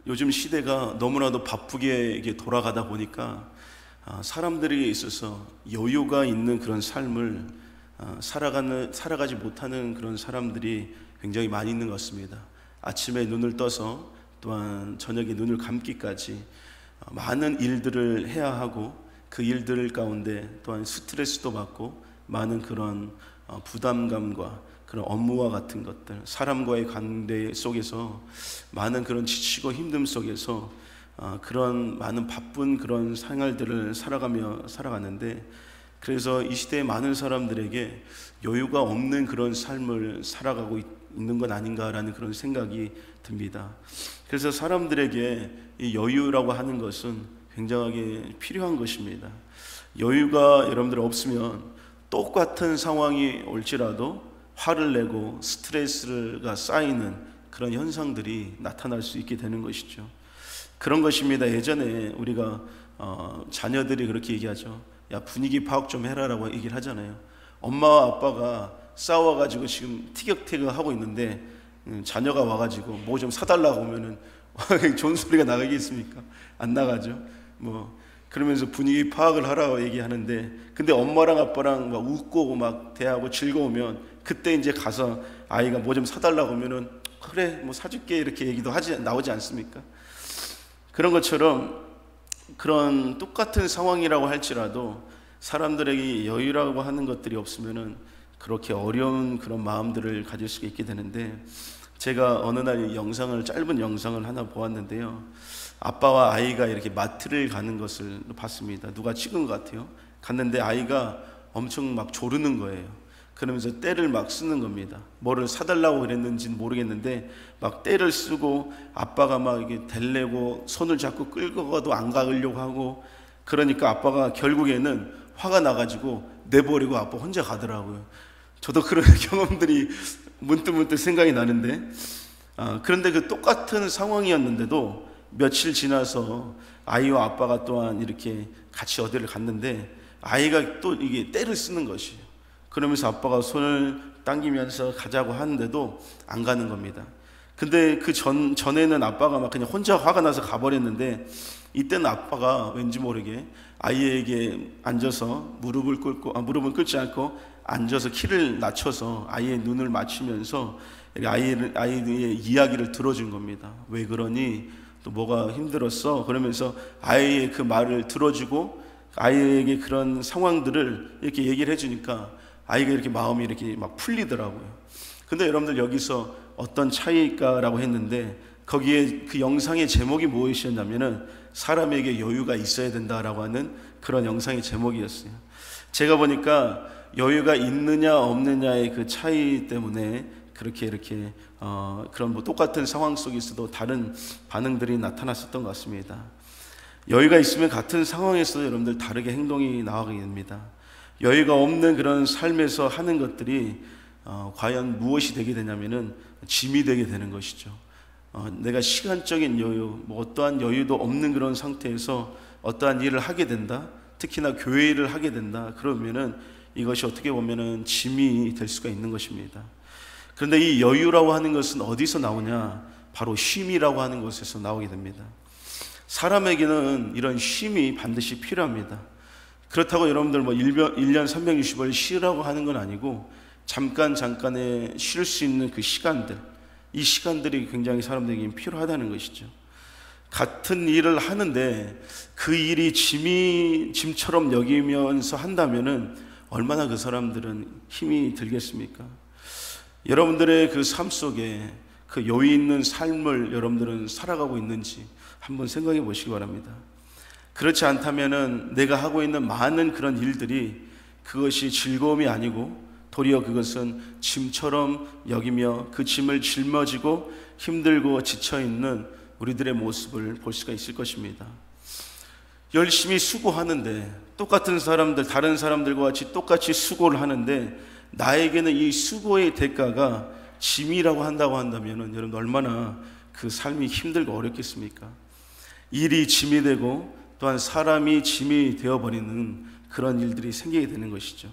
요즘 시대가 너무나도 바쁘게 이게 돌아가다 보니까 사람들에게 있어서 여유가 있는 그런 삶을 살아가지 못하는 그런 사람들이 굉장히 많이 있는 것 같습니다. 아침에 눈을 떠서 또한 저녁에 눈을 감기까지 많은 일들을 해야 하고, 그 일들 가운데 또한 스트레스도 받고 많은 그런 부담감과 그런 업무와 같은 것들, 사람과의 관계 속에서 많은 그런 지치고 힘듦 속에서 그런 많은 바쁜 그런 생활들을 살아가는데, 그래서 이 시대의 많은 사람들에게 여유가 없는 그런 삶을 살아가고 있는 건 아닌가라는 그런 생각이 듭니다. 그래서 사람들에게 이 여유라고 하는 것은 굉장하게 필요한 것입니다. 여유가 여러분들 없으면 똑같은 상황이 올지라도 화를 내고 스트레스가 쌓이는 그런 현상들이 나타날 수 있게 되는 것이죠. 그런 것입니다. 예전에 우리가 자녀들이 그렇게 얘기하죠. 야, 분위기 파악 좀 해라라고 얘기를 하잖아요. 엄마와 아빠가 싸워가지고 지금 티격태격 하고 있는데 자녀가 와가지고 뭐 좀 사달라고 하면은 좋은 소리가 나가겠습니까? 안 나가죠. 그러면서 분위기 파악을 하라고 얘기하는데, 근데 엄마랑 아빠랑 막 웃고 막 대하고 즐거우면 그때 이제 가서 아이가 뭐 좀 사달라고 하면은 그래 뭐 사줄게 이렇게 얘기도 나오지 않습니까? 그런 것처럼 그런 똑같은 상황이라고 할지라도 사람들에게 여유라고 하는 것들이 없으면은 그렇게 어려운 그런 마음들을 가질 수가 있게 되는데, 제가 어느 날 짧은 영상을 하나 보았는데요. 아빠와 아이가 이렇게 마트를 가는 것을 봤습니다. 누가 찍은 것 같아요. 갔는데 아이가 엄청 막 조르는 거예요. 그러면서 떼를 막 쓰는 겁니다. 뭐를 사달라고 그랬는지는 모르겠는데 막 떼를 쓰고, 아빠가 막 이게 달래고 손을 자꾸 끌고 가도 안 가려고 하고, 그러니까 아빠가 결국에는 화가 나가지고 내버리고 아빠 혼자 가더라고요. 저도 그런 경험들이 문득 생각이 나는데, 그런데 그 똑같은 상황이었는데도 며칠 지나서 아이와 아빠가 또한 이렇게 같이 어디를 갔는데 아이가 또 이게 떼를 쓰는 것이에요. 그러면서 아빠가 손을 당기면서 가자고 하는데도 안 가는 겁니다. 근데 그 전에는 아빠가 막 그냥 혼자 화가 나서 가버렸는데, 이때는 아빠가 왠지 모르게 아이에게 앉아서 무릎은 꿇지 않고 앉아서 키를 낮춰서 아이의 눈을 맞추면서 아이의 이야기를 들어준 겁니다. 왜 그러니? 또 뭐가 힘들었어? 그러면서 아이의 그 말을 들어주고 아이에게 그런 상황들을 이렇게 얘기를 해주니까 아이가 이렇게 마음이 이렇게 막 풀리더라고요. 근데 여러분들 여기서 어떤 차이일까라고 했는데, 거기에 그 영상의 제목이 무엇이었냐면은 사람에게 여유가 있어야 된다라고 하는 그런 영상의 제목이었어요. 제가 보니까 여유가 있느냐 없느냐의 그 차이 때문에 그렇게 이렇게 그런 똑같은 상황 속에서도 다른 반응들이 나타났었던 것 같습니다. 여유가 있으면 같은 상황에서도 여러분들 다르게 행동이 나오게 됩니다. 여유가 없는 그런 삶에서 하는 것들이 과연 무엇이 되게 되냐면은 짐이 되게 되는 것이죠. 내가 시간적인 여유, 어떠한 여유도 없는 그런 상태에서 어떠한 일을 하게 된다, 특히나 교회 일을 하게 된다, 그러면은 이것이 어떻게 보면은 짐이 될 수가 있는 것입니다. 그런데 이 여유라고 하는 것은 어디서 나오냐? 바로 쉼이라고 하는 곳에서 나오게 됩니다. 사람에게는 이런 쉼이 반드시 필요합니다. 그렇다고 여러분들 1년 365일 쉬라고 하는 건 아니고, 잠깐의 쉴 수 있는 그 시간들, 이 시간들이 굉장히 사람들에게 필요하다는 것이죠. 같은 일을 하는데 그 일이 짐처럼 여기면서 한다면은 얼마나 그 사람들은 힘이 들겠습니까? 여러분들의 그 삶 속에 그 여유 있는 삶을 여러분들은 살아가고 있는지 한번 생각해 보시기 바랍니다. 그렇지 않다면은 내가 하고 있는 많은 그런 일들이 그것이 즐거움이 아니고 도리어 그것은 짐처럼 여기며 그 짐을 짊어지고 힘들고 지쳐있는 우리들의 모습을 볼 수가 있을 것입니다. 열심히 수고하는데 똑같은 사람들, 다른 사람들과 같이 똑같이 수고를 하는데 나에게는 이 수고의 대가가 짐이라고 한다고 한다면 여러분 얼마나 그 삶이 힘들고 어렵겠습니까? 일이 짐이 되고 또한 사람이 짐이 되어버리는 그런 일들이 생기게 되는 것이죠.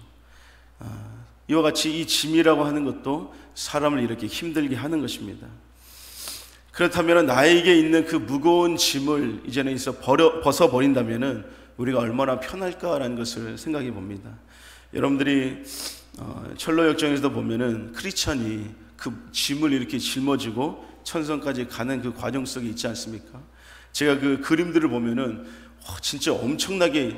이와 같이 이 짐이라고 하는 것도 사람을 이렇게 힘들게 하는 것입니다. 그렇다면 나에게 있는 그 무거운 짐을 이제는 벗어버린다면 우리가 얼마나 편할까라는 것을 생각해 봅니다. 여러분들이 철로역정에서도 보면은 크리스찬이 그 짐을 이렇게 짊어지고 천성까지 가는 그 과정 속에 있지 않습니까? 제가 그 그림들을 보면은 진짜 엄청나게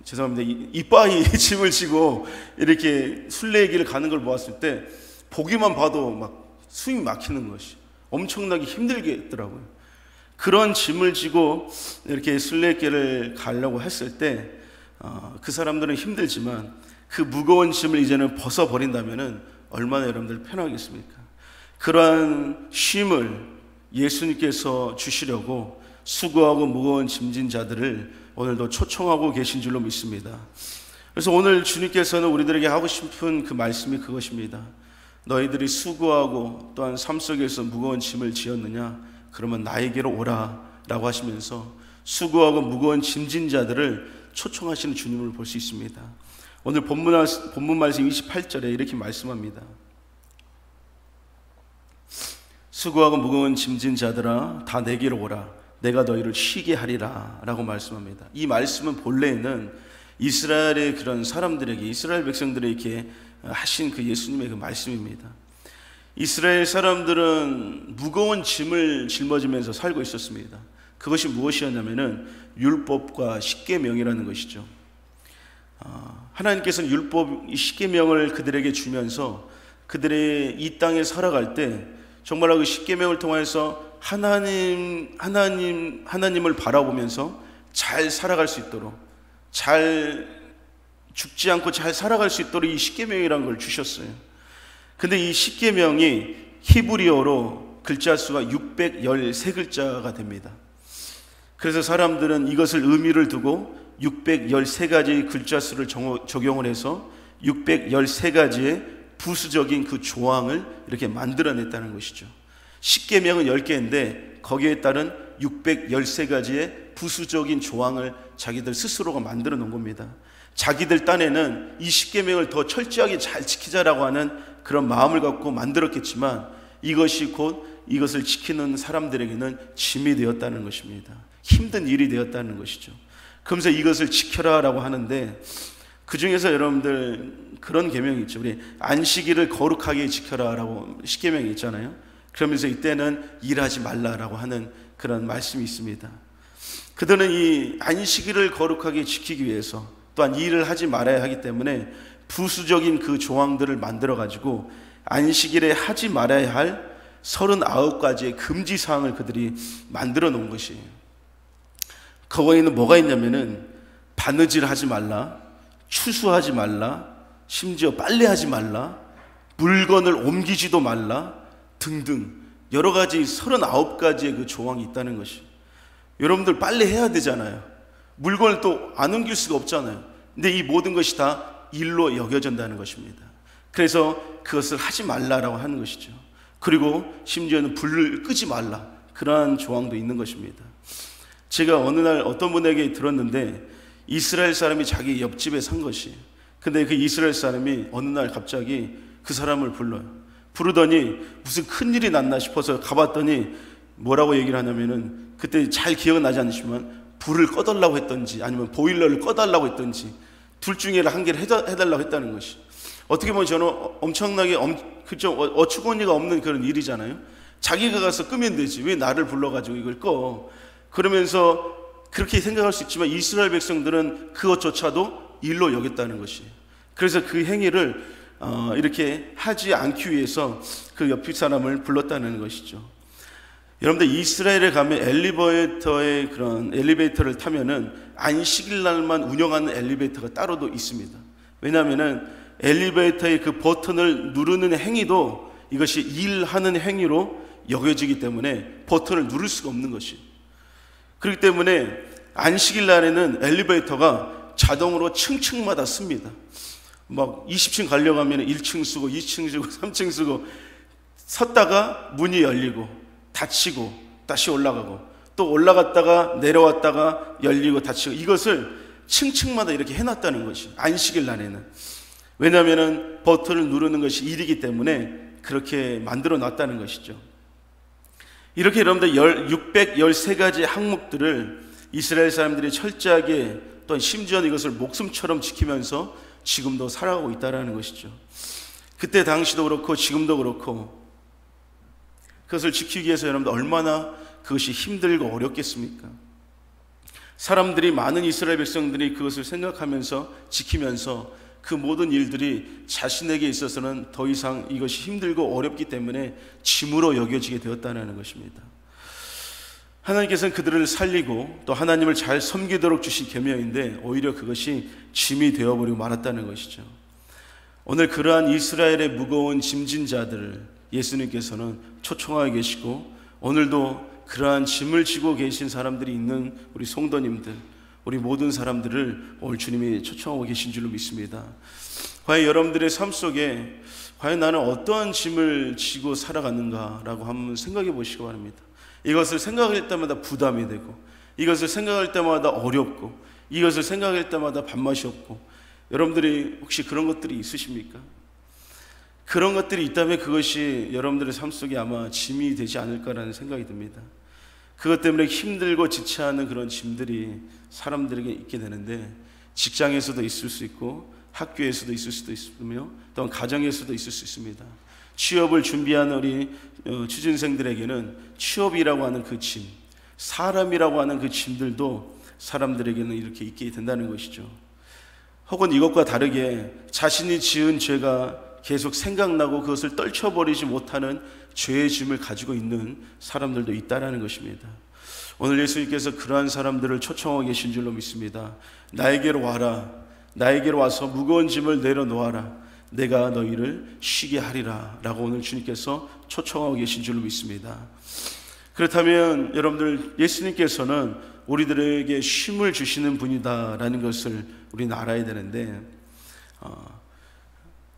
죄송합니다. 이빠이 짐을 지고 이렇게 순례길을 가는 걸 보았을 때 보기만 봐도 막 숨이 막히는 것이 엄청나게 힘들게 했더라고요. 그런 짐을 지고 이렇게 순례길을 가려고 했을 때 그 사람들은 힘들지만 그 무거운 짐을 이제는 벗어버린다면 얼마나 여러분들 편하겠습니까? 그러한 쉼을 예수님께서 주시려고 수고하고 무거운 짐진 자들을 오늘도 초청하고 계신 줄로 믿습니다. 그래서 오늘 주님께서는 우리들에게 하고 싶은 그 말씀이 그것입니다. 너희들이 수고하고 또한 삶 속에서 무거운 짐을 지었느냐? 그러면 나에게로 오라 라고 하시면서 수고하고 무거운 짐진 자들을 초청하시는 주님을 볼 수 있습니다. 오늘 본문 말씀 28절에 이렇게 말씀합니다. 수고하고 무거운 짐진 자들아 다 내게로 오라 내가 너희를 쉬게 하리라 라고 말씀합니다. 이 말씀은 본래에는 이스라엘의 그런 사람들에게, 이스라엘 백성들에게 하신 그 예수님의 그 말씀입니다. 이스라엘 사람들은 무거운 짐을 짊어지면서 살고 있었습니다. 그것이 무엇이었냐면은 율법과 십계명이라는 것이죠. 하나님께서는 율법, 십계명을 그들에게 주면서 그들의 이 땅에 살아갈 때 정말 그 십계명을 통해서 하나님을 바라보면서 잘 살아갈 수 있도록, 잘 죽지 않고 잘 살아갈 수 있도록 이 십계명이라는 걸 주셨어요. 근데 이 십계명이 히브리어로 글자 수가 613글자가 됩니다. 그래서 사람들은 이것을 의미를 두고 613가지의 글자 수를 적용을 해서 613가지의 부수적인 그 조항을 이렇게 만들어냈다는 것이죠. 십계명은 10개인데 거기에 따른 613가지의 부수적인 조항을 자기들 스스로가 만들어 놓은 겁니다. 자기들 딴에는 이 십계명을 더 철저하게 잘 지키자라고 하는 그런 마음을 갖고 만들었겠지만 이것이 곧 이것을 지키는 사람들에게는 짐이 되었다는 것입니다. 힘든 일이 되었다는 것이죠. 그러면서 이것을 지켜라라고 하는데 그 중에서 여러분들 그런 계명이 있죠. 우리 안식일을 거룩하게 지켜라라고 십계명이 있잖아요. 그러면서 이때는 일하지 말라라고 하는 그런 말씀이 있습니다. 그들은 이 안식일을 거룩하게 지키기 위해서 또한 일을 하지 말아야 하기 때문에 부수적인 그 조항들을 만들어 가지고 안식일에 하지 말아야 할 39가지의 금지사항을 그들이 만들어 놓은 것이에요. 거기에는 뭐가 있냐면은 바느질 하지 말라, 추수하지 말라, 심지어 빨래하지 말라, 물건을 옮기지도 말라 등등 여러 가지 39가지의 그 조항이 있다는 것이. 여러분들 빨래해야 되잖아요. 물건을 또 안 옮길 수가 없잖아요. 근데 이 모든 것이 다 일로 여겨진다는 것입니다. 그래서 그것을 하지 말라라고 하는 것이죠. 그리고 심지어는 불을 끄지 말라, 그러한 조항도 있는 것입니다. 제가 어느 날 어떤 분에게 들었는데 이스라엘 사람이 자기 옆집에 산 것이, 근데 그 이스라엘 사람이 어느 날 갑자기 그 사람을 부르더니 무슨 큰일이 났나 싶어서 가봤더니 뭐라고 얘기를 하냐면은 그때 잘 기억은 나지 않지만 불을 꺼달라고 했던지 아니면 보일러를 꺼달라고 했던지 둘 중에 한 개를 해달라고 했다는 것이. 어떻게 보면 저는 엄청나게 그죠, 어처구니가 없는 그런 일이잖아요. 자기가 가서 끄면 되지 왜 나를 불러가지고 이걸 꺼. 그러면서 그렇게 생각할 수 있지만 이스라엘 백성들은 그것조차도 일로 여겼다는 것이. 그래서 그 행위를 이렇게 하지 않기 위해서 그 옆집 사람을 불렀다는 것이죠. 여러분들 이스라엘에 가면 엘리베이터를 타면은 안식일 날만 운영하는 엘리베이터가 따로도 있습니다. 왜냐하면은 엘리베이터의 그 버튼을 누르는 행위도 이것이 일하는 행위로 여겨지기 때문에 버튼을 누를 수가 없는 것이. 그렇기 때문에 안식일 날에는 엘리베이터가 자동으로 층층마다 씁니다. 막 20층 가려고 하면 1층 쓰고 2층 쓰고 3층 쓰고 섰다가 문이 열리고 닫히고 다시 올라가고 또 올라갔다가 내려왔다가 열리고 닫히고 이것을 층층마다 이렇게 해놨다는 것이 안식일 날에는. 왜냐하면 버튼을 누르는 것이 일이기 때문에 그렇게 만들어 놨다는 것이죠. 이렇게 여러분들 613가지 항목들을 이스라엘 사람들이 철저하게, 또한 심지어 이것을 목숨처럼 지키면서 지금도 살아가고 있다는 것이죠. 그때 당시도 그렇고 지금도 그렇고 그것을 지키기 위해서 여러분들 얼마나 그것이 힘들고 어렵겠습니까? 사람들이, 많은 이스라엘 백성들이 그것을 생각하면서 지키면서 그 모든 일들이 자신에게 있어서는 더 이상 이것이 힘들고 어렵기 때문에 짐으로 여겨지게 되었다는 것입니다. 하나님께서는 그들을 살리고 또 하나님을 잘 섬기도록 주신 계명인데 오히려 그것이 짐이 되어버리고 말았다는 것이죠. 오늘 그러한 이스라엘의 무거운 짐진 자들을 예수님께서는 초청하고 계시고, 오늘도 그러한 짐을 지고 계신 사람들이 있는 우리 성도님들, 우리 모든 사람들을 오늘 주님이 초청하고 계신 줄로 믿습니다. 과연 여러분들의 삶 속에 과연 나는 어떠한 짐을 지고 살아가는가라고 한번 생각해 보시기 바랍니다. 이것을 생각할 때마다 부담이 되고, 이것을 생각할 때마다 어렵고, 이것을 생각할 때마다 밥맛이 없고, 여러분들이 혹시 그런 것들이 있으십니까? 그런 것들이 있다면 그것이 여러분들의 삶 속에 아마 짐이 되지 않을까라는 생각이 듭니다. 그것 때문에 힘들고 지체하는 그런 짐들이 사람들에게 있게 되는데, 직장에서도 있을 수 있고 학교에서도 있을 수도 있으며 또한 가정에서도 있을 수 있습니다. 취업을 준비하는 우리 취준생들에게는 취업이라고 하는 그 짐, 사람이라고 하는 그 짐들도 사람들에게는 이렇게 있게 된다는 것이죠. 혹은 이것과 다르게 자신이 지은 죄가 계속 생각나고 그것을 떨쳐버리지 못하는 죄의 짐을 가지고 있는 사람들도 있다는 것입니다. 오늘 예수님께서 그러한 사람들을 초청하고 계신 줄로 믿습니다. 나에게로 와라. 나에게로 와서 무거운 짐을 내려놓아라. 내가 너희를 쉬게 하리라 라고 오늘 주님께서 초청하고 계신 줄로 믿습니다. 그렇다면 여러분들, 예수님께서는 우리들에게 쉼을 주시는 분이다라는 것을 우리는 알아야 되는데,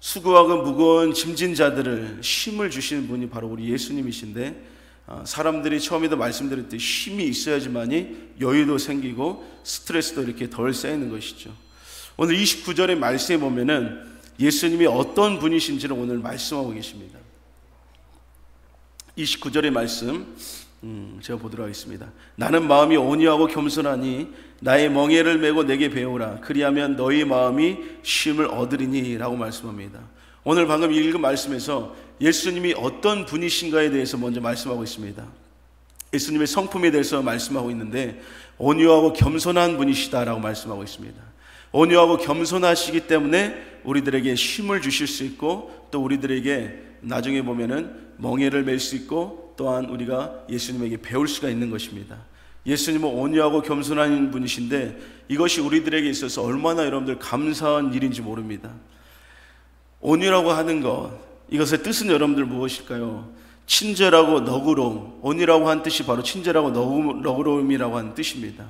수고하고 무거운 짐진 자들을 쉼을 주시는 분이 바로 우리 예수님이신데, 사람들이 처음에도 말씀드렸듯이 쉼이 있어야지만이 여유도 생기고 스트레스도 이렇게 덜 쌓이는 것이죠. 오늘 29절의 말씀에 보면은 예수님이 어떤 분이신지를 오늘 말씀하고 계십니다. 29절의 말씀 제가 보도록 하겠습니다. 나는 마음이 온유하고 겸손하니 나의 멍에를 메고 내게 배우라. 그리하면 너희 마음이 쉼을 얻으리니 라고 말씀합니다. 오늘 방금 읽은 말씀에서 예수님이 어떤 분이신가에 대해서 먼저 말씀하고 있습니다. 예수님의 성품에 대해서 말씀하고 있는데, 온유하고 겸손한 분이시다라고 말씀하고 있습니다. 온유하고 겸손하시기 때문에 우리들에게 쉼을 주실 수 있고, 또 우리들에게 나중에 보면은 멍에를 맬 수 있고, 또한 우리가 예수님에게 배울 수가 있는 것입니다. 예수님은 온유하고 겸손한 분이신데 이것이 우리들에게 있어서 얼마나 여러분들 감사한 일인지 모릅니다. 온유라고 하는 것, 이것의 뜻은 여러분들 무엇일까요? 친절하고 너그러움, 온유라고 하는 뜻이 바로 친절하고 너그러움이라고 하는 뜻입니다.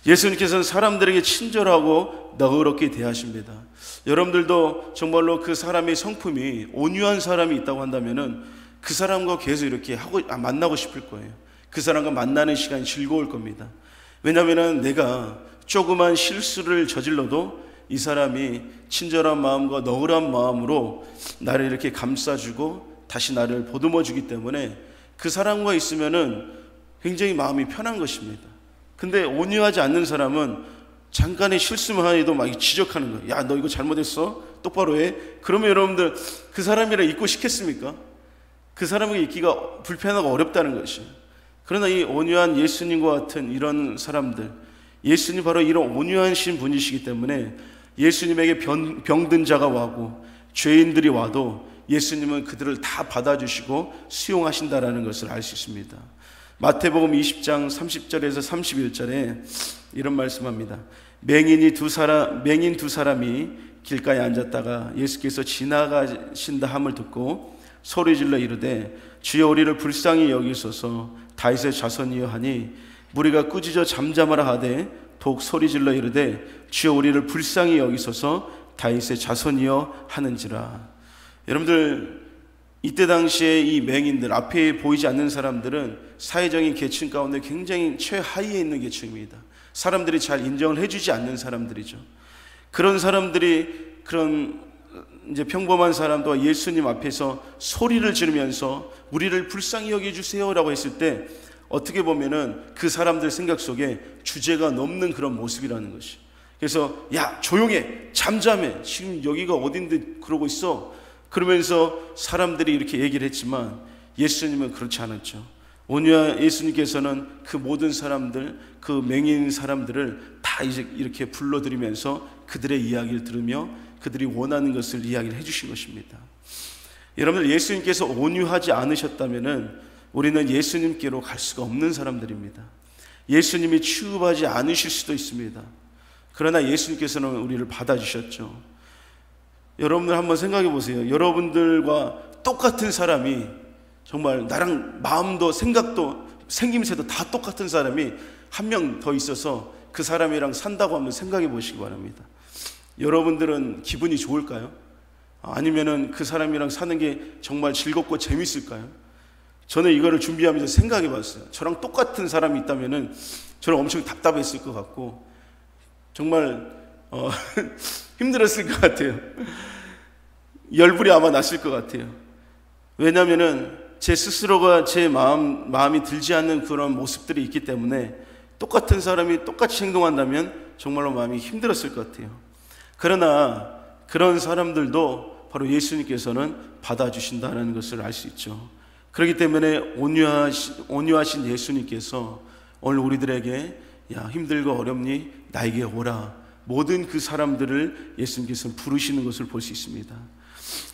예수님께서는 사람들에게 친절하고 너그럽게 대하십니다. 여러분들도 정말로 그 사람의 성품이 온유한 사람이 있다고 한다면은 그 사람과 계속 이렇게 만나고 싶을 거예요. 그 사람과 만나는 시간이 즐거울 겁니다. 왜냐하면 내가 조그만 실수를 저질러도 이 사람이 친절한 마음과 너그러운 마음으로 나를 이렇게 감싸주고 다시 나를 보듬어 주기 때문에 그 사람과 있으면은 굉장히 마음이 편한 것입니다. 근데 온유하지 않는 사람은 잠깐의 실수만 해도 막 지적하는 거예요. 야, 너 이거 잘못했어? 똑바로 해. 그러면 여러분들 그 사람이랑 있고 싶겠습니까? 그 사람에게 있기가 불편하고 어렵다는 것이에요. 그러나 이 온유한 예수님과 같은 이런 사람들, 예수님 바로 이런 온유하신 분이시기 때문에 예수님에게 병든 자가 와고 죄인들이 와도 예수님은 그들을 다 받아주시고 수용하신다라는 것을 알 수 있습니다. 마태복음 20장 30절에서 31절에 이런 말씀합니다. 맹인 두 사람이 길가에 앉았다가 예수께서 지나가신다 함을 듣고 소리질러 이르되 주여 우리를 불쌍히 여기소서 다윗의 자손이여 하니 무리가 꾸짖어 잠잠하라 하되 독 소리질러 이르되 주여 우리를 불쌍히 여기소서 다윗의 자손이여 하는지라. 여러분들, 이때 당시에 이 맹인들, 앞에 보이지 않는 사람들은 사회적인 계층 가운데 굉장히 최하위에 있는 계층입니다. 사람들이 잘 인정을 해주지 않는 사람들이죠. 그런 사람들이 그런 이제 평범한 사람도 예수님 앞에서 소리를 지르면서 우리를 불쌍히 여겨주세요라고 했을 때 어떻게 보면은 그 사람들 생각 속에 주제가 넘는 그런 모습이라는 것이. 그래서 야 조용해, 잠잠해, 지금 여기가 어딘데 그러고 있어, 그러면서 사람들이 이렇게 얘기를 했지만 예수님은 그렇지 않았죠. 온유한 예수님께서는 그 모든 사람들, 그 맹인 사람들을 다 이제 이렇게 불러들이면서 그들의 이야기를 들으며 그들이 원하는 것을 이야기를 해주신 것입니다. 여러분들, 예수님께서 온유하지 않으셨다면은 우리는 예수님께로 갈 수가 없는 사람들입니다. 예수님이 취급하지 않으실 수도 있습니다. 그러나 예수님께서는 우리를 받아주셨죠. 여러분들 한번 생각해 보세요. 여러분들과 똑같은 사람이, 정말 나랑 마음도 생각도 생김새도 다 똑같은 사람이 한 명 더 있어서 그 사람이랑 산다고 한번 생각해 보시기 바랍니다. 여러분들은 기분이 좋을까요? 아니면은 그 사람이랑 사는 게 정말 즐겁고 재밌을까요? 저는 이거를 준비하면서 생각해 봤어요. 저랑 똑같은 사람이 있다면은 저는 엄청 답답했을 것 같고 정말 힘들었을 것 같아요. 열불이 아마 났을 것 같아요. 왜냐하면은 제 스스로가 제 마음이 들지 않는 그런 모습들이 있기 때문에 똑같은 사람이 똑같이 행동한다면 정말로 마음이 힘들었을 것 같아요. 그러나 그런 사람들도 바로 예수님께서는 받아주신다는 것을 알 수 있죠. 그렇기 때문에 온유하신 예수님께서 오늘 우리들에게 야 힘들고 어렵니? 나에게 오라. 모든 그 사람들을 예수님께서 부르시는 것을 볼 수 있습니다.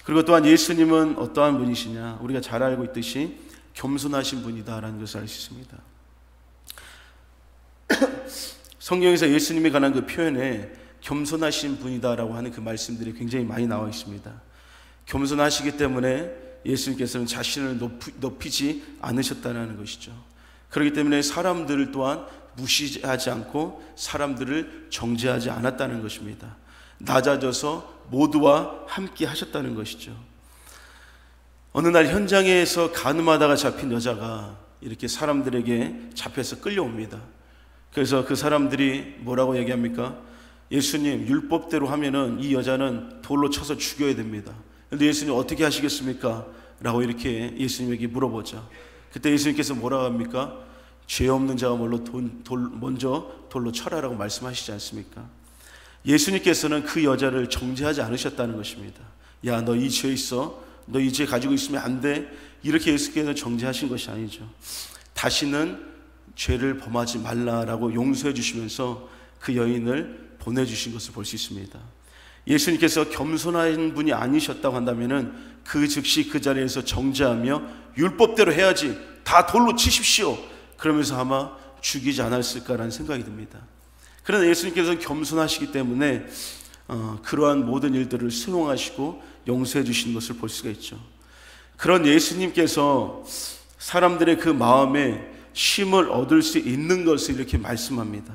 그리고 또한 예수님은 어떠한 분이시냐? 우리가 잘 알고 있듯이 겸손하신 분이다라는 것을 알 수 있습니다. 성경에서 예수님에 관한 그 표현에 겸손하신 분이다라고 하는 그 말씀들이 굉장히 많이 나와 있습니다. 겸손하시기 때문에 예수님께서는 자신을 높이지 않으셨다는 것이죠. 그렇기 때문에 사람들을 또한 무시하지 않고 사람들을 정죄하지 않았다는 것입니다. 낮아져서 모두와 함께 하셨다는 것이죠. 어느 날 현장에서 간음하다가 잡힌 여자가 이렇게 사람들에게 잡혀서 끌려옵니다. 그래서 그 사람들이 뭐라고 얘기합니까? 예수님, 율법대로 하면은 이 여자는 돌로 쳐서 죽여야 됩니다. 그런데 예수님 어떻게 하시겠습니까? 라고 이렇게 예수님에게 물어보자. 그때 예수님께서 뭐라고 합니까? 죄 없는 자가 먼저 돌로 쳐라라고 말씀하시지 않습니까? 예수님께서는 그 여자를 정죄하지 않으셨다는 것입니다. 야, 너 이 죄 있어? 너 이 죄 가지고 있으면 안 돼? 이렇게 예수께서 정죄하신 것이 아니죠. 다시는 죄를 범하지 말라라고 용서해 주시면서 그 여인을 보내주신 것을 볼 수 있습니다. 예수님께서 겸손한 분이 아니셨다고 한다면은 그 즉시 그 자리에서 정죄하며 율법대로 해야지, 다 돌로 치십시오, 그러면서 아마 죽이지 않았을까라는 생각이 듭니다. 그러나 예수님께서는 겸손하시기 때문에 그러한 모든 일들을 수용하시고 용서해 주시는 것을 볼 수가 있죠. 그런 예수님께서 사람들의 그 마음에 쉼을 얻을 수 있는 것을 이렇게 말씀합니다.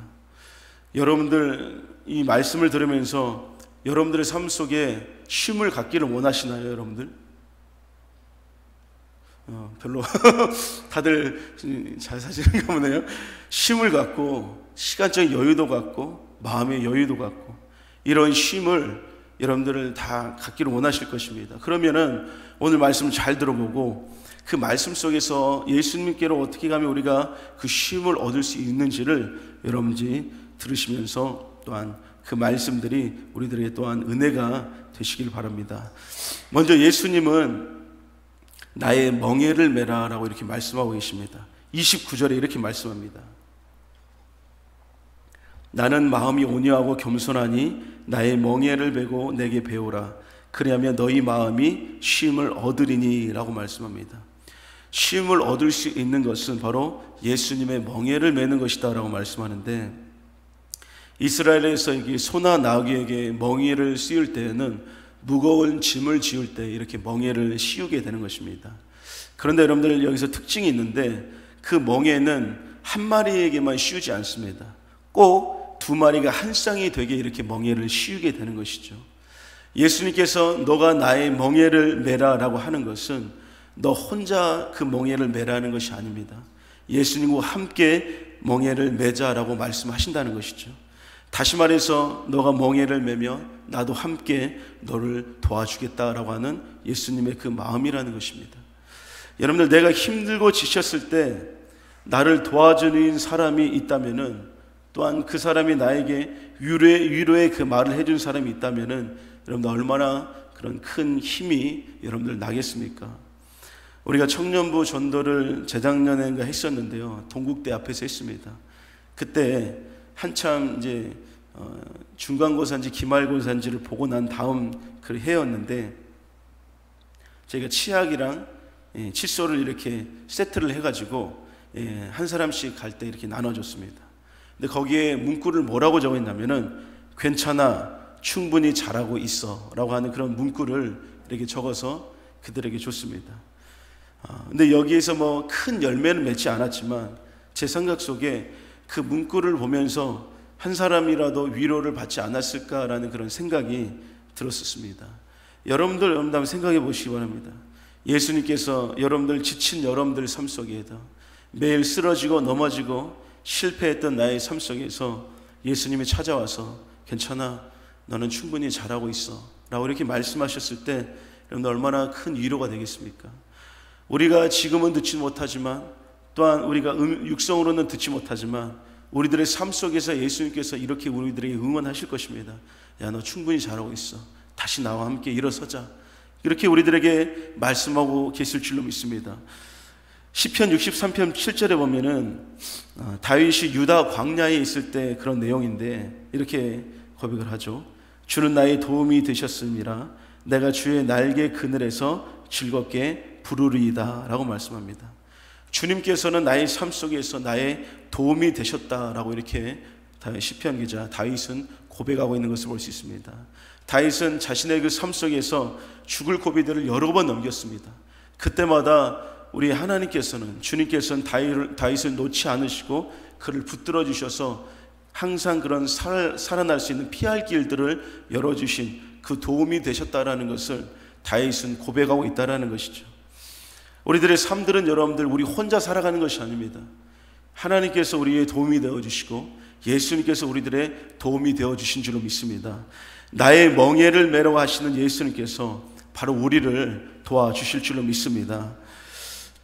여러분들 이 말씀을 들으면서 여러분들의 삶 속에 쉼을 갖기를 원하시나요, 여러분들? 별로 다들 잘 사시는가 보네요. 쉼을 갖고 시간적인 여유도 갖고 마음의 여유도 갖고 이런 쉼을 여러분들을 다 갖기를 원하실 것입니다. 그러면은 오늘 말씀 잘 들어보고 그 말씀 속에서 예수님께로 어떻게 가면 우리가 그 쉼을 얻을 수 있는지를 여러분들이 들으시면서 또한 그 말씀들이 우리들에게 또한 은혜가 되시길 바랍니다. 먼저 예수님은 나의 멍에를 메라 라고 이렇게 말씀하고 계십니다. 29절에 이렇게 말씀합니다. 나는 마음이 온유하고 겸손하니 나의 멍에를 메고 내게 배우라. 그리하면 너희 마음이 쉼을 얻으리니 라고 말씀합니다. 쉼을 얻을 수 있는 것은 바로 예수님의 멍에를 메는 것이다 라고 말씀하는데, 이스라엘에서 소나 나귀에게 멍에를 씌울 때에는 무거운 짐을 지울 때 이렇게 멍에를 씌우게 되는 것입니다. 그런데 여러분들 여기서 특징이 있는데 그 멍에는 한 마리에게만 씌우지 않습니다. 꼭 두 마리가 한 쌍이 되게 이렇게 멍에를 씌우게 되는 것이죠. 예수님께서 너가 나의 멍에를 메라 라고 하는 것은 너 혼자 그 멍에를 메라는 것이 아닙니다. 예수님과 함께 멍에를 메자라고 말씀하신다는 것이죠. 다시 말해서 너가 멍에를 매면 나도 함께 너를 도와주겠다라고 하는 예수님의 그 마음이라는 것입니다. 여러분들, 내가 힘들고 지쳤을 때 나를 도와주는 사람이 있다면은, 또한 그 사람이 나에게 위로의 그 말을 해준 사람이 있다면은 여러분들 얼마나 그런 큰 힘이 여러분들 나겠습니까? 우리가 청년부 전도를 재작년인가 했었는데요, 동국대 앞에서 했습니다. 그때 한참 이제 중간고사인지 기말고사인지를 보고 난 다음 그 해였는데, 저희가 치약이랑 칫솔을 이렇게 세트를 해가지고 한 사람씩 갈 때 이렇게 나눠줬습니다. 근데 거기에 문구를 뭐라고 적어있냐면은 괜찮아, 충분히 잘하고 있어 라고 하는 그런 문구를 이렇게 적어서 그들에게 줬습니다. 근데 여기에서 뭐 큰 열매는 맺지 않았지만 제 생각 속에 그 문구를 보면서 한 사람이라도 위로를 받지 않았을까라는 그런 생각이 들었었습니다. 여러분들 한번 생각해 보시기 바랍니다. 예수님께서 여러분들, 지친 여러분들 삶 속에도 매일 쓰러지고 넘어지고 실패했던 나의 삶 속에서 예수님이 찾아와서 괜찮아, 너는 충분히 잘하고 있어 라고 이렇게 말씀하셨을 때 여러분들 얼마나 큰 위로가 되겠습니까? 우리가 지금은 듣지 못하지만, 또한 우리가 육성으로는 듣지 못하지만 우리들의 삶 속에서 예수님께서 이렇게 우리들에게 응원하실 것입니다. 야, 너 충분히 잘하고 있어, 다시 나와 함께 일어서자, 이렇게 우리들에게 말씀하고 계실 줄로 믿습니다. 시편 63편 7절에 보면은 다윗이 유다 광야에 있을 때 그런 내용인데 이렇게 고백을 하죠. 주는 나의 도움이 되셨음이라 내가 주의 날개 그늘에서 즐겁게 부르리이다 라고 말씀합니다. 주님께서는 나의 삶 속에서 나의 도움이 되셨다라고 이렇게 시편 기자 다윗은 고백하고 있는 것을 볼 수 있습니다. 다윗은 자신의 그 삶 속에서 죽을 고비들을 여러 번 넘겼습니다. 그때마다 우리 하나님께서는, 주님께서는 다윗을 놓지 않으시고 그를 붙들어 주셔서 항상 그런 살아날 수 있는 피할 길들을 열어주신 그 도움이 되셨다라는 것을 다윗은 고백하고 있다라는 것이죠. 우리들의 삶들은 여러분들 우리 혼자 살아가는 것이 아닙니다. 하나님께서 우리의 도움이 되어주시고 예수님께서 우리들의 도움이 되어주신 줄로 믿습니다. 나의 멍에를 매라고 하시는 예수님께서 바로 우리를 도와주실 줄로 믿습니다.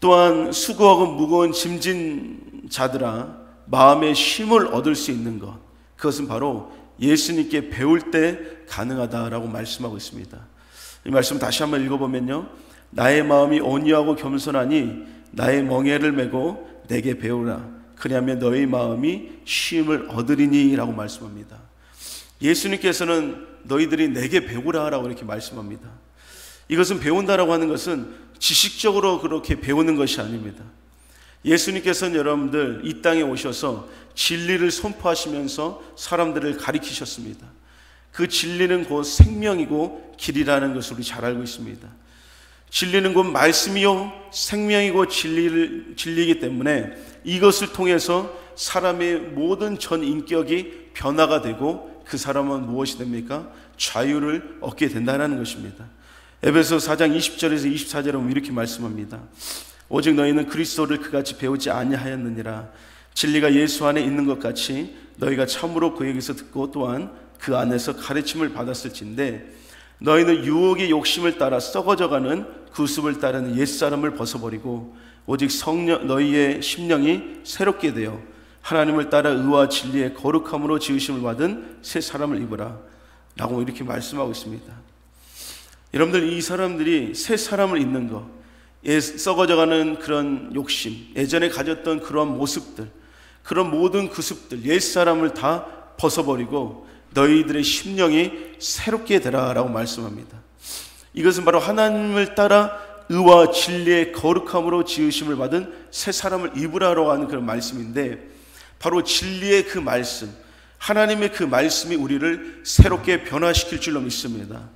또한 수고하고 무거운 짐진 자들아, 마음의 쉼을 얻을 수 있는 것, 그것은 바로 예수님께 배울 때 가능하다라고 말씀하고 있습니다. 이 말씀 다시 한번 읽어보면요, 나의 마음이 온유하고 겸손하니 나의 멍에를 메고 내게 배우라, 그리하면 너의 마음이 쉼을 얻으리니 라고 말씀합니다. 예수님께서는 너희들이 내게 배우라 라고 이렇게 말씀합니다. 이것은 배운다라고 하는 것은 지식적으로 그렇게 배우는 것이 아닙니다. 예수님께서는 여러분들 이 땅에 오셔서 진리를 선포하시면서 사람들을 가리키셨습니다. 그 진리는 곧 생명이고 길이라는 것을 우리 잘 알고 있습니다. 진리는 곧 말씀이요 생명이고 진리이기 때문에 이것을 통해서 사람의 모든 전 인격이 변화가 되고 그 사람은 무엇이 됩니까? 자유를 얻게 된다는 것입니다. 에베소 4장 20절에서 24절에 보면 이렇게 말씀합니다. 오직 너희는 그리스도를 그같이 배우지 아니하였느니라. 진리가 예수 안에 있는 것 같이 너희가 참으로 그에게서 듣고 또한 그 안에서 가르침을 받았을진데 너희는 유혹의 욕심을 따라 썩어져가는 구습을 따르는 옛사람을 벗어버리고 오직 너희의 심령이 새롭게 되어 하나님을 따라 의와 진리의 거룩함으로 지으심을 받은 새 사람을 입으라 라고 이렇게 말씀하고 있습니다. 여러분들, 이 사람들이 새 사람을 입는 것, 썩어져가는 그런 욕심, 예전에 가졌던 그런 모습들, 그런 모든 구습들, 옛사람을 다 벗어버리고 너희들의 심령이 새롭게 되라 라고 말씀합니다. 이것은 바로 하나님을 따라 의와 진리의 거룩함으로 지으심을 받은 새 사람을 입으라고 하는 그런 말씀인데, 바로 진리의 그 말씀, 하나님의 그 말씀이 우리를 새롭게 변화시킬 줄로 믿습니다.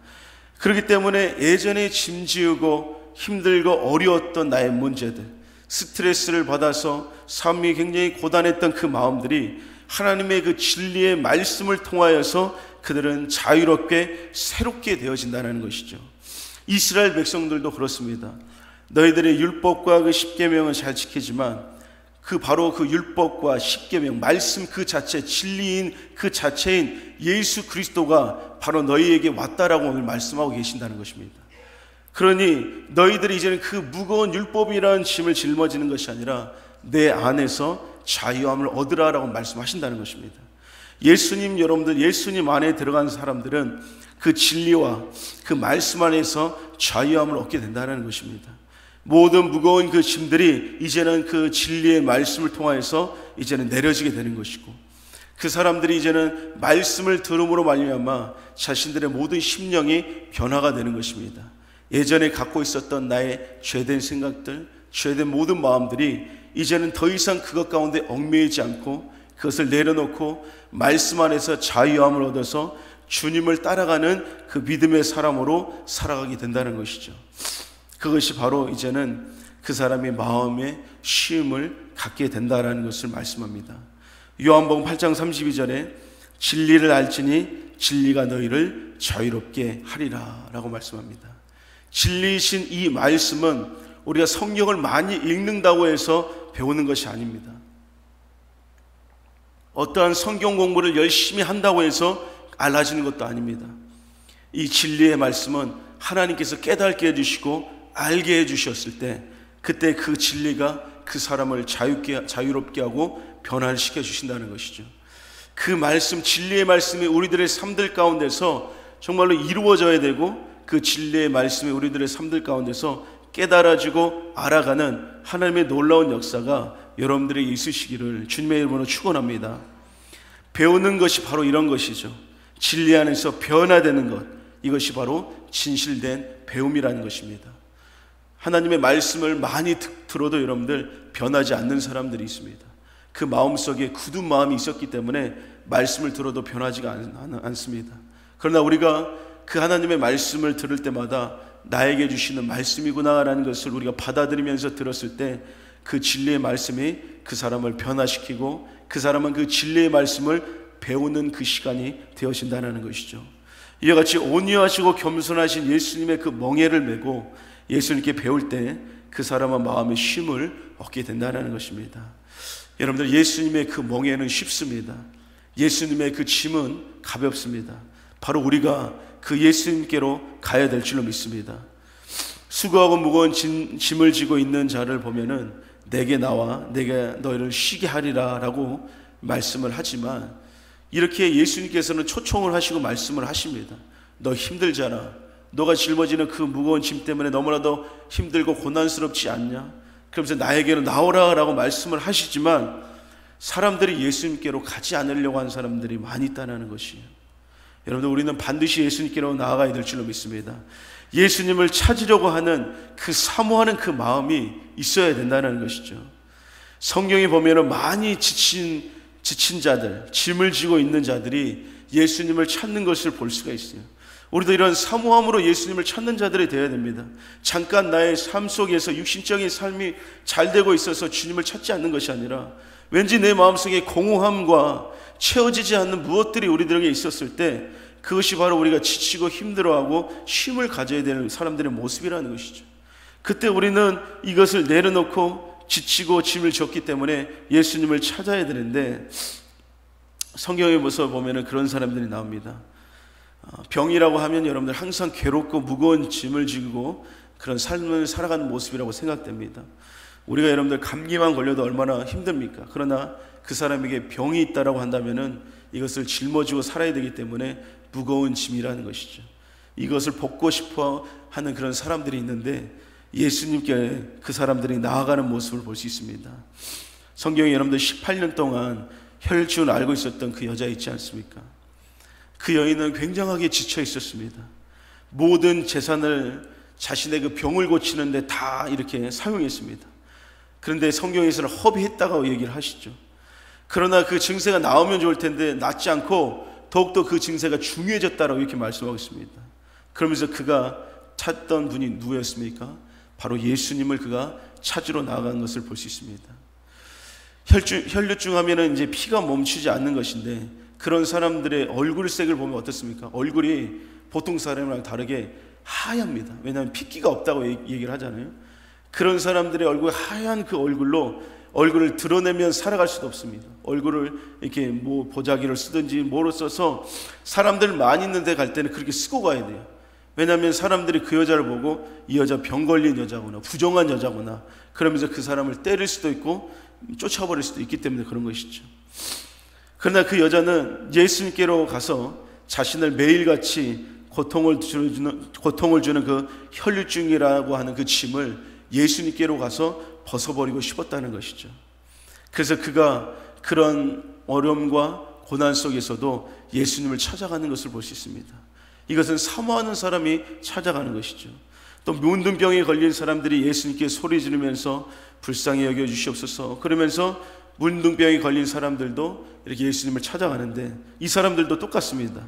그렇기 때문에 예전에 짐지우고 힘들고 어려웠던 나의 문제들, 스트레스를 받아서 삶이 굉장히 고단했던 그 마음들이 하나님의 그 진리의 말씀을 통하여서 그들은 자유롭게 새롭게 되어진다는 것이죠. 이스라엘 백성들도 그렇습니다. 너희들의 율법과 그 십계명은 잘 지키지만 그 바로 그 율법과 십계명, 말씀 그 자체, 진리인 그 자체인 예수 그리스도가 바로 너희에게 왔다라고 오늘 말씀하고 계신다는 것입니다. 그러니 너희들이 이제는 그 무거운 율법이라는 짐을 짊어지는 것이 아니라 내 안에서 자유함을 얻으라라고 말씀하신다는 것입니다. 예수님, 여러분들 예수님 안에 들어간 사람들은 그 진리와 그 말씀 안에서 자유함을 얻게 된다는 것입니다. 모든 무거운 그 짐들이 이제는 그 진리의 말씀을 통하여서 이제는 내려지게 되는 것이고, 그 사람들이 이제는 말씀을 들음으로 말미암아 자신들의 모든 심령이 변화가 되는 것입니다. 예전에 갖고 있었던 나의 죄된 생각들, 죄된 모든 마음들이 이제는 더 이상 그것 가운데 얽매이지 않고 그것을 내려놓고 말씀 안에서 자유함을 얻어서 주님을 따라가는 그 믿음의 사람으로 살아가게 된다는 것이죠. 그것이 바로 이제는 그 사람의 마음에 쉼을 갖게 된다는 것을 말씀합니다. 요한복음 8장 32절에 진리를 알지니 진리가 너희를 자유롭게 하리라 라고 말씀합니다. 진리이신 이 말씀은 우리가 성경을 많이 읽는다고 해서 배우는 것이 아닙니다. 어떠한 성경 공부를 열심히 한다고 해서 알아지는 것도 아닙니다. 이 진리의 말씀은 하나님께서 깨닫게 해주시고 알게 해주셨을 때, 그때 그 진리가 그 사람을 자유롭게 하고 변화시켜 주신다는 것이죠. 그 말씀, 진리의 말씀이 우리들의 삶들 가운데서 정말로 이루어져야 되고, 그 진리의 말씀이 우리들의 삶들 가운데서 깨달아지고 알아가는 하나님의 놀라운 역사가 여러분들에게 있으시기를 주님의 이름으로 축원합니다. 배우는 것이 바로 이런 것이죠. 진리 안에서 변화되는 것, 이것이 바로 진실된 배움이라는 것입니다. 하나님의 말씀을 많이 들어도 여러분들 변하지 않는 사람들이 있습니다. 그 마음속에 굳은 마음이 있었기 때문에 말씀을 들어도 변하지가 않습니다. 그러나 우리가 그 하나님의 말씀을 들을 때마다 나에게 주시는 말씀이구나라는 것을 우리가 받아들이면서 들었을 때, 그 진리의 말씀이 그 사람을 변화시키고 그 사람은 그 진리의 말씀을 배우는 그 시간이 되어진다는 것이죠. 이와 같이 온유하시고 겸손하신 예수님의 그 멍에를 메고 예수님께 배울 때 그 사람은 마음의 쉼을 얻게 된다는 것입니다. 여러분들, 예수님의 그 멍에는 쉽습니다. 예수님의 그 짐은 가볍습니다. 바로 우리가 그 예수님께로 가야 될 줄로 믿습니다. 수고하고 무거운 짐을 지고 있는 자를 보면은 내게 나와 내가 너희를 쉬게 하리라 라고 말씀을 하지만, 이렇게 예수님께서는 초청을 하시고 말씀을 하십니다. 너 힘들잖아. 너가 짊어지는 그 무거운 짐 때문에 너무나도 힘들고 고난스럽지 않냐? 그러면서 나에게로 나오라 라고 말씀을 하시지만, 사람들이 예수님께로 가지 않으려고 하는 사람들이 많이 있다는 것이에요. 여러분들, 우리는 반드시 예수님께로 나아가야 될 줄로 믿습니다. 예수님을 찾으려고 하는 그 사모하는 그 마음이 있어야 된다는 것이죠. 성경에 보면은 많이 지친 자들, 짐을 지고 있는 자들이 예수님을 찾는 것을 볼 수가 있어요. 우리도 이런 사모함으로 예수님을 찾는 자들이 되어야 됩니다. 잠깐 나의 삶 속에서 육신적인 삶이 잘 되고 있어서 주님을 찾지 않는 것이 아니라, 왠지 내 마음속에 공허함과 채워지지 않는 무엇들이 우리들에게 있었을 때, 그것이 바로 우리가 지치고 힘들어하고 쉼을 가져야 되는 사람들의 모습이라는 것이죠. 그때 우리는 이것을 내려놓고 지치고 짐을 졌기 때문에 예수님을 찾아야 되는데, 성경에 보면 그런 사람들이 나옵니다. 병이라고 하면 여러분들 항상 괴롭고 무거운 짐을 지고 그런 삶을 살아가는 모습이라고 생각됩니다. 우리가 여러분들 감기만 걸려도 얼마나 힘듭니까? 그러나 그 사람에게 병이 있다라고 한다면은 이것을 짊어지고 살아야 되기 때문에 무거운 짐이라는 것이죠. 이것을 벗고 싶어 하는 그런 사람들이 있는데, 예수님께 그 사람들이 나아가는 모습을 볼 수 있습니다. 성경에 여러분들 18년 동안 혈기운을 앓고 있었던 그 여자 있지 않습니까? 그 여인은 굉장하게 지쳐 있었습니다. 모든 재산을 자신의 그 병을 고치는데 다 이렇게 사용했습니다. 그런데 성경에서는 허비했다고 얘기를 하시죠. 그러나 그 증세가 나오면 좋을 텐데 낫지 않고 더욱더 그 증세가 중요해졌다라고 이렇게 말씀하고 있습니다. 그러면서 그가 찾던 분이 누구였습니까? 바로 예수님을 그가 찾으러 나아간 것을 볼 수 있습니다. 혈류증 하면은 이제 피가 멈추지 않는 것인데, 그런 사람들의 얼굴색을 보면 어떻습니까? 얼굴이 보통 사람이랑 다르게 하얗습니다. 왜냐하면 핏기가 없다고 얘기를 하잖아요. 그런 사람들의 얼굴, 하얀 그 얼굴로 얼굴을 드러내면 살아갈 수도 없습니다. 얼굴을 이렇게 뭐 보자기를 쓰든지 뭐로 써서 사람들 많이 있는 데 갈 때는 그렇게 쓰고 가야 돼요. 왜냐하면 사람들이 그 여자를 보고 이 여자 병 걸린 여자구나, 부정한 여자구나, 그러면서 그 사람을 때릴 수도 있고 쫓아버릴 수도 있기 때문에 그런 것이죠. 그러나 그 여자는 예수님께로 가서 자신을 매일같이 고통을 주는 그 혈류증이라고 하는 그 짐을 예수님께로 가서 벗어버리고 싶었다는 것이죠. 그래서 그가 그런 어려움과 고난 속에서도 예수님을 찾아가는 것을 볼 수 있습니다. 이것은 사모하는 사람이 찾아가는 것이죠. 또 문둥병에 걸린 사람들이 예수님께 소리 지르면서 불쌍히 여겨주시옵소서, 그러면서 문둥병에 걸린 사람들도 이렇게 예수님을 찾아가는데, 이 사람들도 똑같습니다.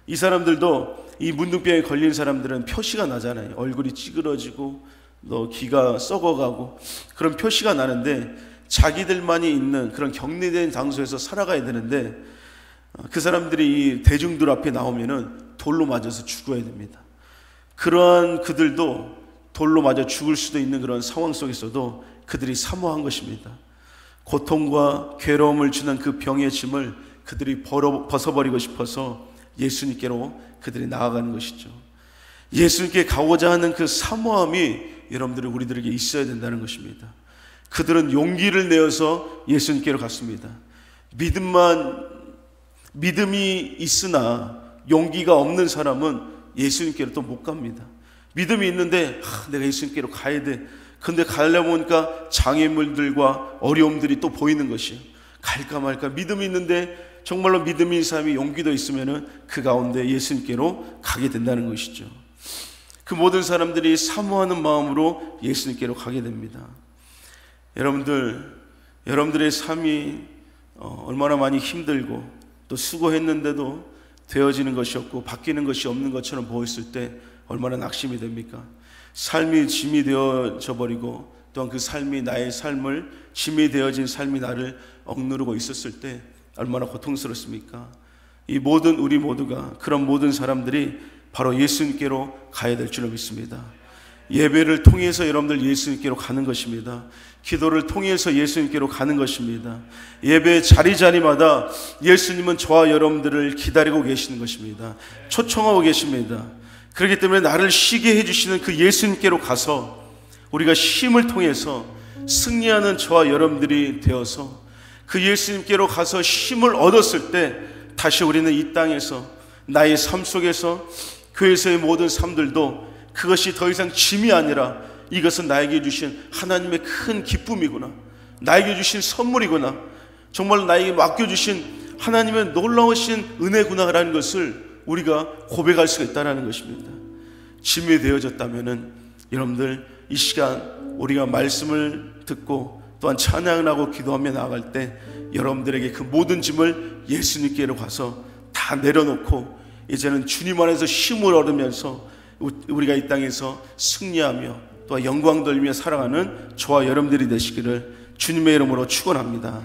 이 사람들도, 이 문둥병에 걸린 사람들은 표시가 나잖아요. 얼굴이 찌그러지고 또 귀가 썩어가고 그런 표시가 나는데, 자기들만이 있는 그런 격리된 장소에서 살아가야 되는데, 그 사람들이 이 대중들 앞에 나오면은 돌로 맞아서 죽어야 됩니다. 그러한 그들도 돌로 맞아 죽을 수도 있는 그런 상황 속에서도 그들이 사모한 것입니다. 고통과 괴로움을 주는 그 병의 짐을 그들이 벗어버리고 싶어서 예수님께로 그들이 나아가는 것이죠. 예수님께 가고자 하는 그 사모함이 여러분들이 우리들에게 있어야 된다는 것입니다. 그들은 용기를 내어서 예수님께로 갔습니다. 믿음이 있으나 용기가 없는 사람은 예수님께로 또 못 갑니다. 믿음이 있는데 내가 예수님께로 가야 돼. 근데 가려고 보니까 장애물들과 어려움들이 또 보이는 것이에요. 갈까 말까. 믿음이 있는데 정말로 믿음이 있는 사람이 용기도 있으면은 그 가운데 예수님께로 가게 된다는 것이죠. 그 모든 사람들이 사모하는 마음으로 예수님께로 가게 됩니다. 여러분들의 삶이 얼마나 많이 힘들고 또 수고했는데도 되어지는 것이 없고 바뀌는 것이 없는 것처럼 보였을 때 얼마나 낙심이 됩니까? 삶이 짐이 되어져 버리고 또한 그 삶이 나의 삶을, 짐이 되어진 삶이 나를 억누르고 있었을 때 얼마나 고통스럽습니까? 우리 모두가, 그런 모든 사람들이 바로 예수님께로 가야 될 줄로 믿습니다. 예배를 통해서 여러분들 예수님께로 가는 것입니다. 기도를 통해서 예수님께로 가는 것입니다. 예배 자리마다 예수님은 저와 여러분들을 기다리고 계시는 것입니다. 초청하고 계십니다. 그렇기 때문에 나를 쉬게 해주시는 그 예수님께로 가서 우리가 쉼을 통해서 승리하는 저와 여러분들이 되어서 그 예수님께로 가서 쉼을 얻었을 때 다시 우리는 이 땅에서, 나의 삶 속에서, 교회에서의 모든 삶들도 그것이 더 이상 짐이 아니라 이것은 나에게 주신 하나님의 큰 기쁨이구나, 나에게 주신 선물이구나, 정말 나에게 맡겨주신 하나님의 놀라우신 은혜구나라는 것을 우리가 고백할 수가 있다는 것입니다. 짐이 되어졌다면 여러분들 이 시간 우리가 말씀을 듣고 또한 찬양을 하고 기도하며 나아갈 때 여러분들에게 그 모든 짐을 예수님께로 가서 다 내려놓고 이제는 주님 안에서 쉼을 얻으면서 우리가 이 땅에서 승리하며 또 영광 돌리며 살아가는 저와 여러분들이 되시기를 주님의 이름으로 축원합니다.